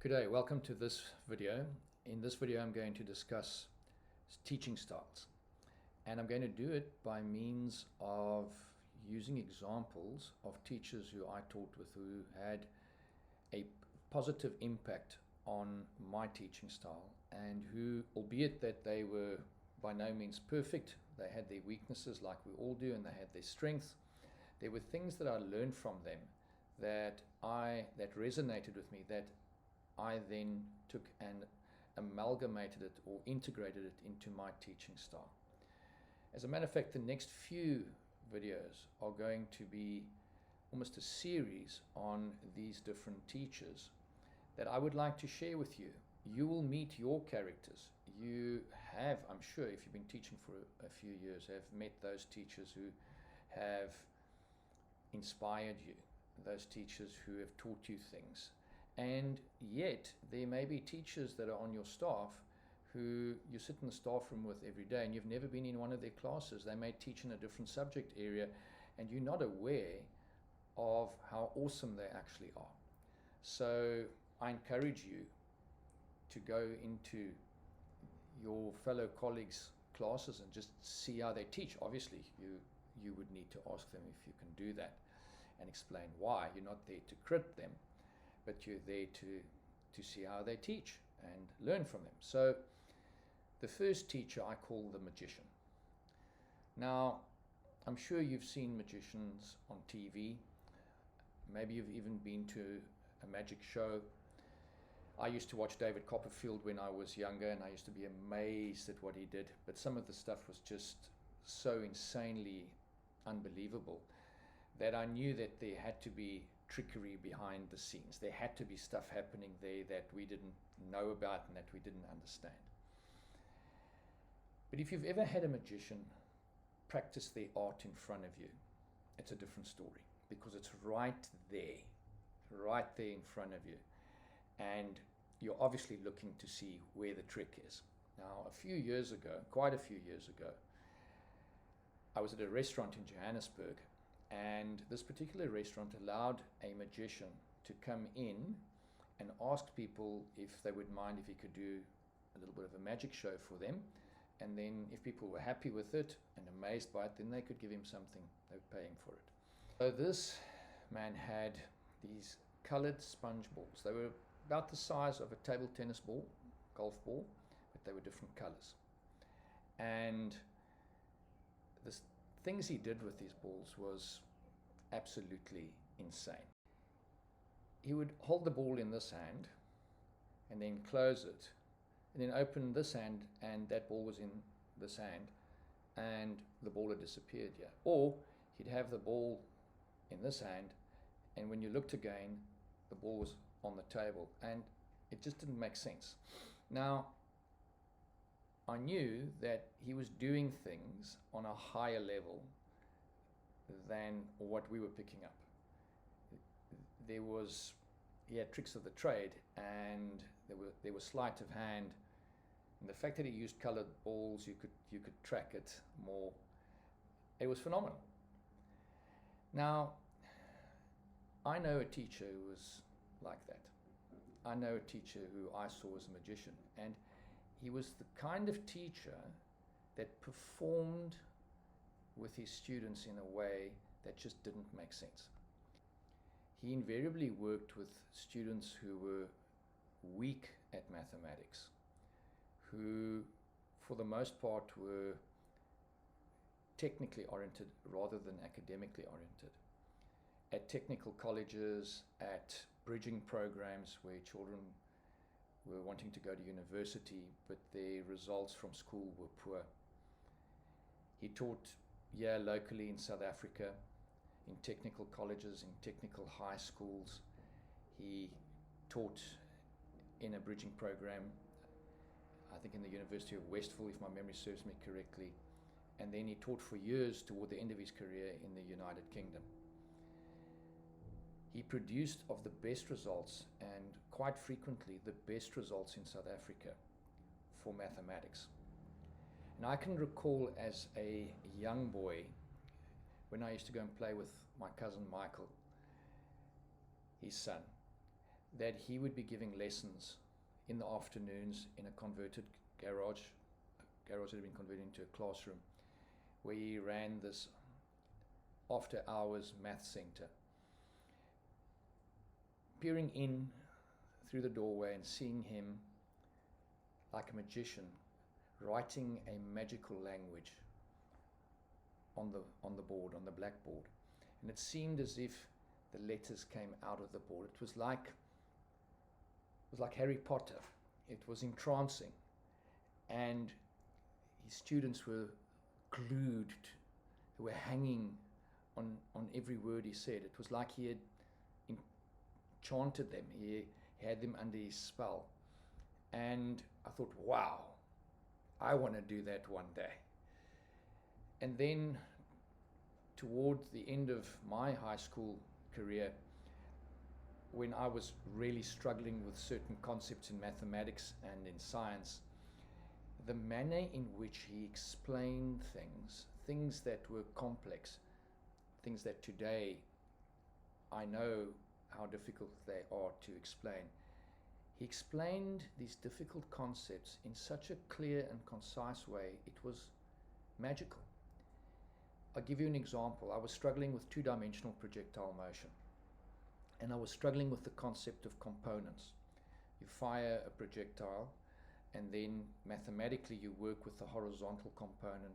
Good day, welcome to this video. In this video I'm going to discuss teaching styles, and I'm going to do it by means of using examples of teachers who I taught with who had a positive impact on my teaching style, and who, albeit that they were by no means perfect, they had their weaknesses like we all do, and they had their strengths. There were things that I learned from them that resonated with me, that I then took and amalgamated it or integrated it into my teaching style. As a matter of fact, the next few videos are going to be almost a series on these different teachers that I would like to share with you. You will meet your characters. You have, I'm sure, if you've been teaching for a few years, have met those teachers who have inspired you, those teachers who have taught you things. And yet there may be teachers that are on your staff who you sit in the staff room with every day and you've never been in one of their classes. They may teach in a different subject area and you're not aware of how awesome they actually are. So I encourage you to go into your fellow colleagues' classes and just see how they teach. Obviously you would need to ask them if you can do that and explain why. You're not there to crit them, but you're there to see how they teach and learn from them. So the first teacher I call the magician. Now, I'm sure you've seen magicians on TV. Maybe you've even been to a magic show. I used to watch David Copperfield when I was younger, and I used to be amazed at what he did. But some of the stuff was just so insanely unbelievable that I knew that there had to be trickery behind the scenes. There had to be stuff happening there that we didn't know about and that we didn't understand. But if you've ever had a magician practice their art in front of you, it's a different story, because it's right there in front of you. And you're obviously looking to see where the trick is. Now, quite a few years ago, I was at a restaurant in Johannesburg, and this particular restaurant allowed a magician to come in and ask people if they would mind if he could do a little bit of a magic show for them. And then if people were happy with it and amazed by it, then they could give him something. They would pay him for it. So this man had these colored sponge balls. They were about the size of a table tennis ball, golf ball, but they were different colors. And the things he did with these balls was absolutely insane. He would hold the ball in this hand and then close it, and then open this hand, and that ball was in this hand, and the ball had disappeared here. Or he'd have the ball in this hand, and when you looked again, the ball was on the table, and it just didn't make sense. Now, I knew that he was doing things on a higher level than what we were picking up. He had tricks of the trade, and there was sleight of hand, and the fact that he used colored balls, you could track it more. It was phenomenal. Now, I know a teacher who was like that. I know a teacher who I saw as a magician, and he was the kind of teacher that performed with his students in a way that just didn't make sense. He invariably worked with students who were weak at mathematics, who for the most part were technically oriented rather than academically oriented. At technical colleges, at bridging programs where children were wanting to go to university, but their results from school were poor. He taught here locally in South Africa, in technical colleges, in technical high schools. He taught in a bridging program, I think in the University of Westville, if my memory serves me correctly. And then he taught for years toward the end of his career in the United Kingdom. He produced of the best results, and quite frequently the best results in South Africa for mathematics. And I can recall as a young boy, when I used to go and play with my cousin Michael, his son, that he would be giving lessons in the afternoons in a converted garage. A garage that had been converted into a classroom, where he ran this after hours math center. Peering in through the doorway and seeing him like a magician writing a magical language on the board, on the blackboard. And it seemed as if the letters came out of the board. It was like Harry Potter. It was entrancing. And his students were glued, were hanging on every word he said. It was like he had enchanted them. He had them under his spell. And I thought, wow, I want to do that one day. And then toward the end of my high school career, when I was really struggling with certain concepts in mathematics and in science, the manner in which he explained things that were complex, things that today I know how difficult they are to explain. He explained these difficult concepts in such a clear and concise way, it was magical. I'll give you an example. I was struggling with two-dimensional projectile motion, and I was struggling with the concept of components. You fire a projectile, and then mathematically you work with the horizontal component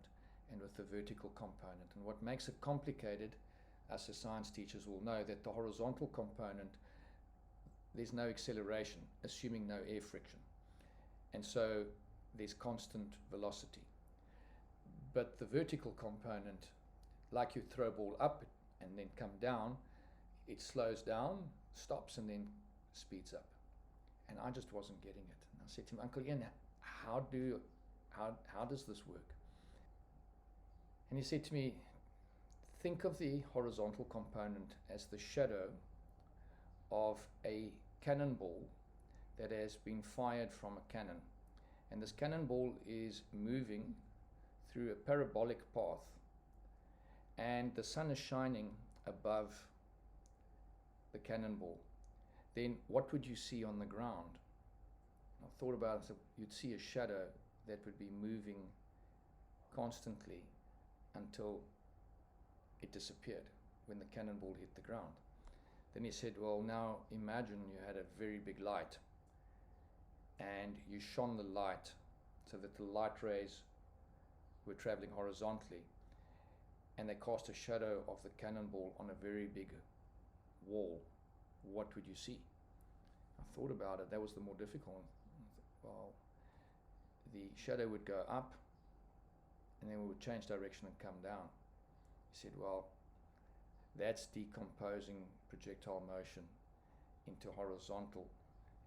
and with the vertical component. And what makes it complicated, us as science teachers will know, that the horizontal component, there's no acceleration, assuming no air friction. And so there's constant velocity. But the vertical component, like you throw a ball up and then come down, it slows down, stops, and then speeds up. And I just wasn't getting it. And I said to him, Uncle Ian, how does this work? And he said to me, think of the horizontal component as the shadow of a cannonball that has been fired from a cannon. And this cannonball is moving through a parabolic path, and the sun is shining above the cannonball. Then what would you see on the ground? I thought about it, so you'd see a shadow that would be moving constantly until it disappeared when the cannonball hit the ground. Then he said, well, now imagine you had a very big light and you shone the light so that the light rays were traveling horizontally, and they cast a shadow of the cannonball on a very big wall. What would you see? I thought about it. That was the more difficult one. Well, the shadow would go up and then we would change direction and come down. He said, well, that's decomposing projectile motion into horizontal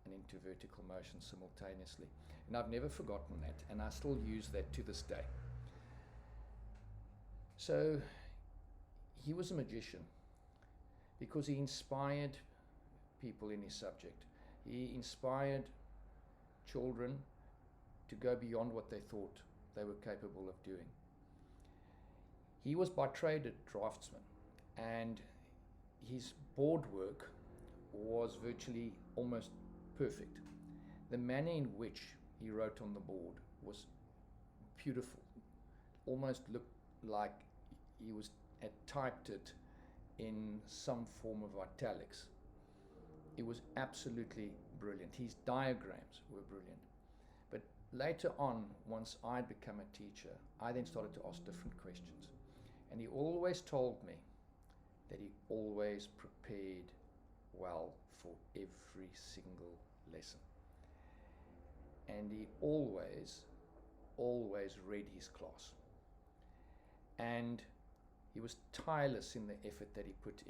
and into vertical motion simultaneously. And I've never forgotten that, and I still use that to this day. So he was a magician because he inspired people in his subject. He inspired children to go beyond what they thought they were capable of doing. He was by trade a draftsman, and his board work was virtually almost perfect. The manner in which he wrote on the board was beautiful, almost looked like he had typed it in some form of italics. It was absolutely brilliant. His diagrams were brilliant. But later on, once I'd become a teacher, I then started to ask different questions. And he always told me that he always prepared well for every single lesson. And he always read his class. And he was tireless in the effort that he put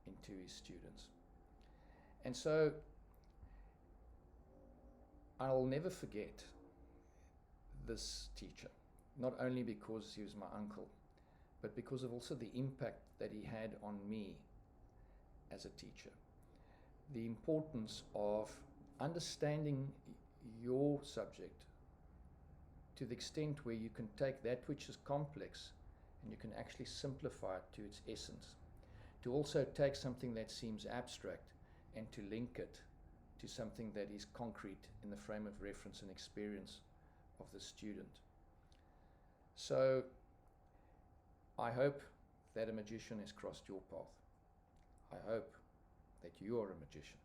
into his students. And so I'll never forget this teacher, not only because he was my uncle, but because of also the impact that he had on me as a teacher. The importance of understanding your subject to the extent where you can take that which is complex and you can actually simplify it to its essence. To also take something that seems abstract and to link it to something that is concrete in the frame of reference and experience of the student. So I hope that a magician has crossed your path. I hope that you are a magician.